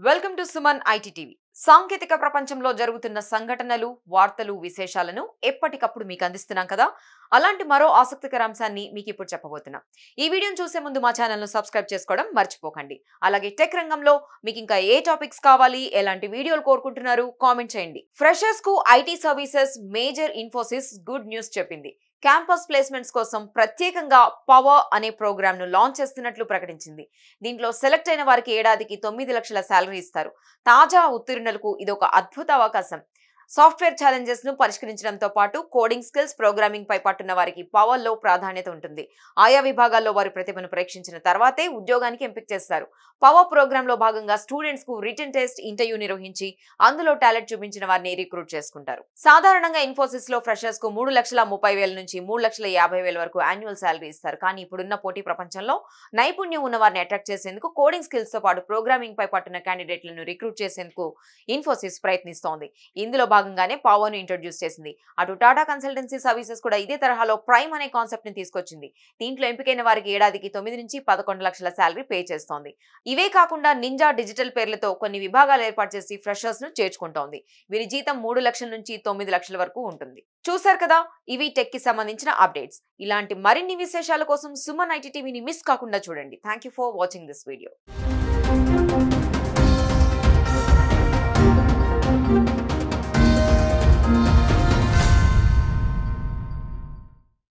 Welcome to Suman IT TV. సాంకేతిక ప్రపంచంలో జరుగుతున్న సంఘటనలు, వార్తలు, విశేషాలను ఎప్పటికప్పుడు మీకు అందిస్తున్నాం కదా. అలాంటి మరో ఆసక్తికర అంశాన్ని మీకు ఇప్పుడు చెప్పబోతున్నాం. ఈ వీడియోని చూసే ముందు మా ఛానల్ను సబ్స్క్రైబ్ చేసుకోవడం మర్చిపోకండి. అలాగే టెక్ రంగంలో మీకు ఇంకా ఏ టాపిక్స్ కావాలి, ఎలాంటి వీడియోలు కోరుకుంటున్నారు కామెంట్ చేయండి. ఫ్రెషర్స్ కు IT services major Infosys good news చెప్పింది. క్యాంపస్ ప్లేస్మెంట్స్ కోసం ప్రత్యేకంగా పవర్ అనే ప్రోగ్రామ్ ను లాంచ్ చేస్తున్నట్లు ప్రకటించింది. దీంట్లో సెలెక్ట్ అయిన వారికి ఏడాదికి 9 లక్షల శాలరీ ఇస్తారు. తాజా ఉత్తీర్ణులకు ఇది ఒక అద్భుత అవకాశం. సాఫ్ట్వేర్ ఛాలెంజెస్ ను పరిష్కరించడంతో పాటు కోడింగ్ స్కిల్స్, ప్రోగ్రామింగ్ పై పట్టున్న వారికి పవర్ లో ప్రాధాన్యత ఉంటుంది. ఆయా విభాగాల్లో వారి ప్రతిభను పరీక్షించిన తర్వాతే ఉద్యోగానికి ఎంపిక చేస్తారు. పవర్ ప్రోగ్రామ్ లో భాగంగా స్టూడెంట్స్ కు రిటన్ టెస్ట్, ఇంటర్వ్యూ నిర్వహించి అందులో టాలెంట్ చూపించిన వారిని రిక్రూట్ చేసుకుంటారు. సాధారణంగా ఇన్ఫోసిస్ లో ఫ్రెషర్స్ కు 3,30,000 నుంచి 3,50,000 వరకు యాన్యువల్ శాలరీ ఇస్తారు. కానీ ఇప్పుడున్న పోటీ ప్రపంచంలో నైపుణ్యం ఉన్న వారిని అట్రాక్ట్ చేసేందుకు కోడింగ్ స్కిల్స్ తో పాటు ప్రోగ్రామింగ్ పై పట్టున్న క్యాండిడేట్లను రిక్రూట్ చేసేందుకు ఇన్ఫోసిస్ ప్రయత్నిస్తోంది. ఇందులో భాగంగానే పవర్ ను ఇంట్రొడ్యూస్ చేసింది. అటు టాటా కన్సల్టెన్సీ సర్వీసెస్ కూడా ఇదే తరహాలో ప్రైమ్ అనే కాన్సెప్ట్ ని తీసుకొచ్చింది. దీంట్లో ఎంపికైన వారికి ఏడాదికి 9 నుంచి 11 లక్షల శాలరీ పే చేస్తోంది. ఇవే కాకుండా నింజా డిజిటల్ పేర్లతో కొన్ని విభాగాలు ఏర్పాటు చేసి ఫ్రెషర్స్ ను చేర్చుకుంటోంది. వీరి జీతం 3 లక్షల నుంచి 9 లక్షల వరకు ఉంటుంది. చూశారు కదా, ఇవి టెక్ కి సంబంధించిన అప్డేట్స్. ఇలాంటి మరిన్ని విశేషాల కోసం సుమన్ ఐటీ టీవీని మిస్ కాకుండా చూడండి. Thank you for watching this video.